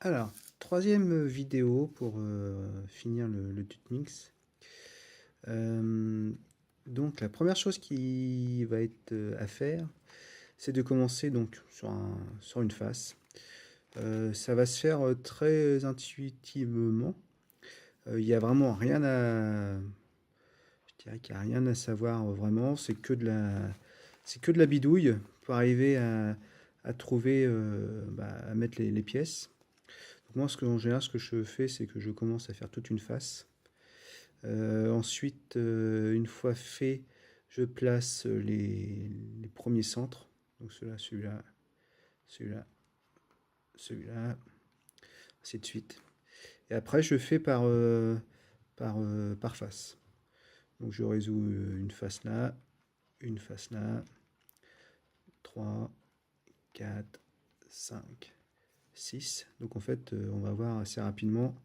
Alors, troisième vidéo pour finir le Tutmix. Euh, donc, la première chose qui va être à faire, c'est de commencer donc sur une face. Ça va se faire très intuitivement. Il y a vraiment rien à, je dirais qu'il y a rien à savoir vraiment. C'est que de la bidouille pour arriver à trouver, à mettre les pièces. Donc moi, en général, ce que je fais, c'est que je commence à faire toute une face. Ensuite, une fois fait, je place les premiers centres. Donc celui-là, celui-là, celui-là, ainsi de suite. Et après, je fais par face. Donc je résous une face là, 3, 4, 5, 6. Donc en fait, on va voir assez rapidement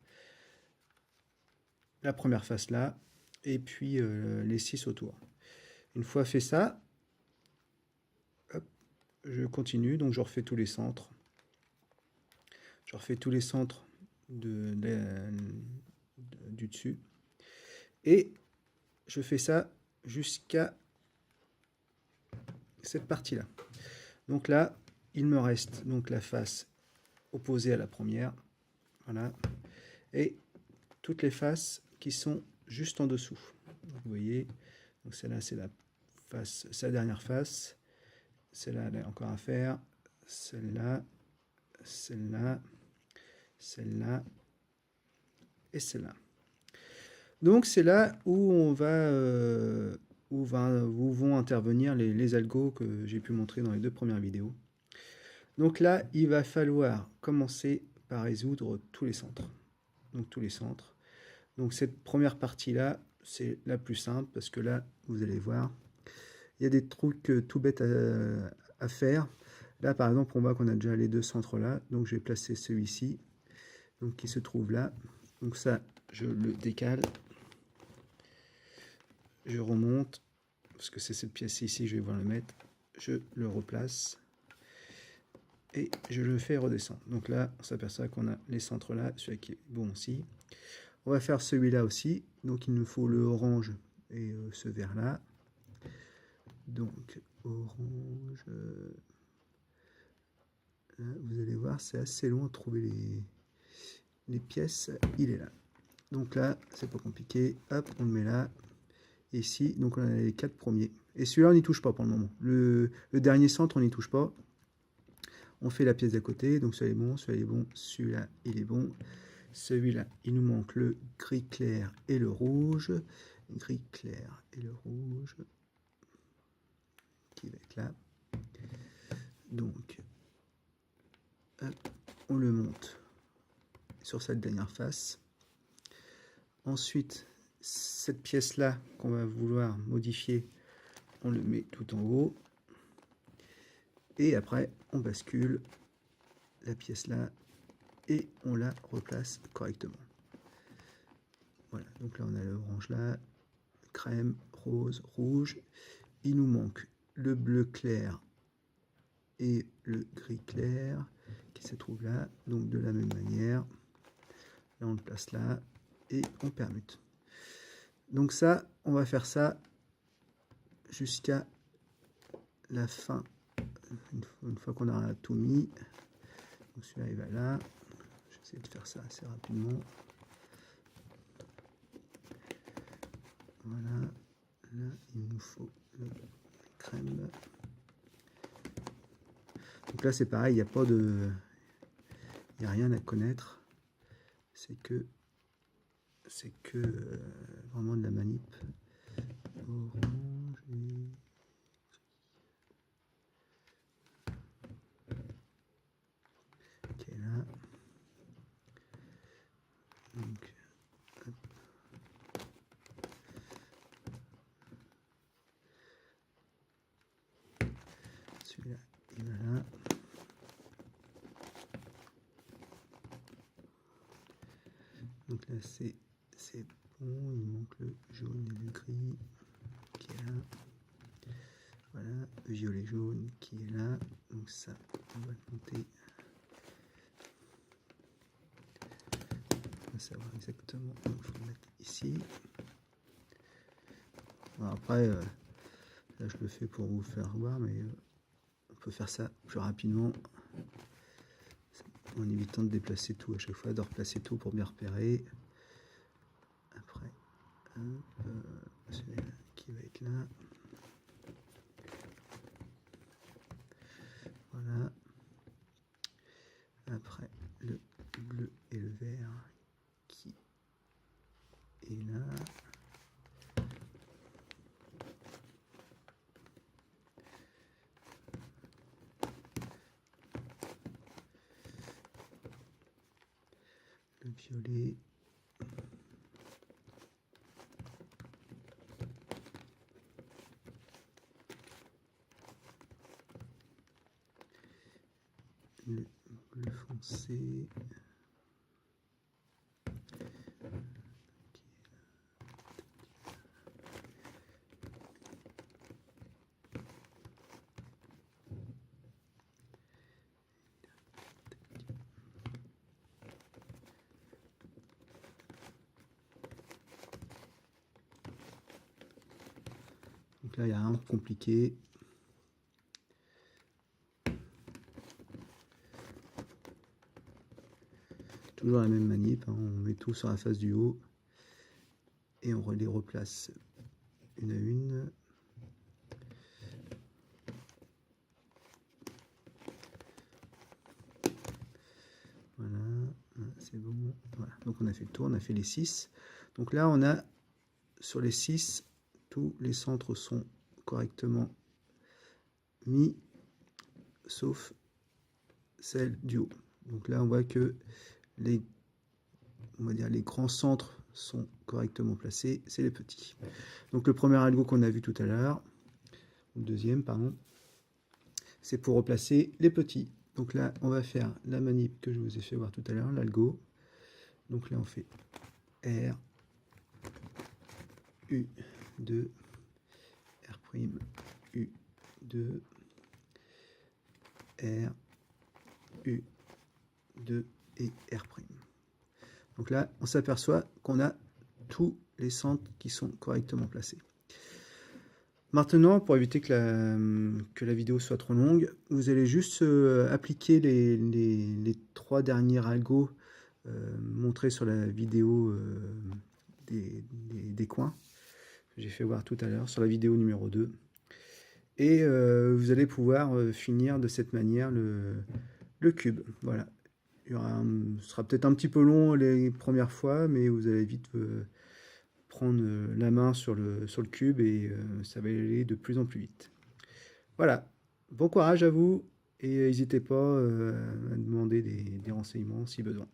la première face là, et puis les 6 autour. Une fois fait ça, hop, je continue, donc je refais tous les centres. Je refais tous les centres du dessus. Et je fais ça jusqu'à cette partie-là. Donc là, il me reste donc la face opposée à la première. Voilà. Et toutes les faces qui sont juste en dessous. Donc, vous voyez, donc celle-là, c'est sa dernière face. Celle-là, elle est encore à faire. Celle-là, celle-là, celle-là et celle-là. Donc c'est là où où vont intervenir les algos que j'ai pu montrer dans les deux premières vidéos. Donc là, il va falloir commencer par résoudre tous les centres. Donc tous les centres. Donc cette première partie-là, c'est la plus simple parce que là, vous allez voir, il y a des trucs tout bêtes à faire. Là, par exemple, on voit qu'on a déjà les deux centres là. Donc je vais placer celui-ci, donc qui se trouve là. Donc ça, je le décale. Je remonte, parce que c'est cette pièce ici, je vais voir le mettre. Je le replace et je le fais redescendre. Donc là, on s'aperçoit qu'on a les centres là, celui qui est bon aussi. On va faire celui-là aussi. Donc il nous faut le orange et ce vert là. Donc orange. Là, vous allez voir, c'est assez long à trouver les pièces. Il est là. Donc là, c'est pas compliqué. Hop, on le met là. Ici, donc on a les 4 premiers. Et celui-là, on n'y touche pas pour le moment. Le dernier centre, on n'y touche pas. On fait la pièce d'à côté. Donc celui-là est bon, celui-là est bon, celui-là, il est bon. Celui-là, il nous manque le gris clair et le rouge. Gris clair et le rouge. Qui va être là. Donc, hop, on le monte sur cette dernière face. Ensuite, cette pièce-là qu'on va vouloir modifier, on le met tout en haut. Et après, on bascule la pièce là et on la replace correctement. Voilà, donc là on a l'orange là, crème, rose, rouge. Il nous manque le bleu clair et le gris clair qui se trouve là. Donc de la même manière, là on le place là et on permute. Donc ça, on va faire ça jusqu'à la fin. Une fois qu'on a tout mis, celui-là il va là. Je vais essayer de faire ça assez rapidement. Voilà, là il nous faut le crème. Donc là c'est pareil, il n'y a pas de, il n'y a rien à connaître. C'est que vraiment de la manip. Orange et qui est là. Donc, hop. Celui-là, il va là. Donc là, c'est bon. Il manque le jaune et le gris qui est là. Voilà, le violet jaune qui est là. Donc ça, on va le monter. savoir exactement où il faut le mettre ici. Alors après, là je le fais pour vous faire voir, mais on peut faire ça plus rapidement en évitant de déplacer tout à chaque fois, de replacer tout pour bien repérer. Après, celui-là qui va être là. Voilà. Après, le bleu et le vert qui est là. Le violet. Le bleu foncé. Donc là, il n'y a rien de compliqué. Toujours la même manip, hein. On met tout sur la face du haut et on les replace une à une. Voilà, c'est bon. Voilà. Donc on a fait le tour, on a fait les 6. Donc là, on a sur les 6, tous les centres sont correctement mis, sauf celle du haut. Donc là, on voit que les grands centres sont correctement placés, c'est les petits. Donc le premier algo qu'on a vu tout à l'heure, le deuxième, pardon, c'est pour replacer les petits. Donc là, on va faire la manip que je vous ai fait voir tout à l'heure, l'algo. Donc là, on fait R, U2, R', U2, R, U2 et R'. Donc là, on s'aperçoit qu'on a tous les centres qui sont correctement placés. Maintenant, pour éviter que la vidéo soit trop longue, vous allez juste appliquer les 3 derniers algos montrés sur la vidéo des coins que j'ai fait voir tout à l'heure, sur la vidéo numéro 2. Et vous allez pouvoir finir de cette manière le cube. Voilà. Ce sera peut-être un petit peu long les premières fois, mais vous allez vite prendre la main sur le cube et ça va aller de plus en plus vite. Voilà, bon courage à vous et n'hésitez pas à demander des renseignements si besoin.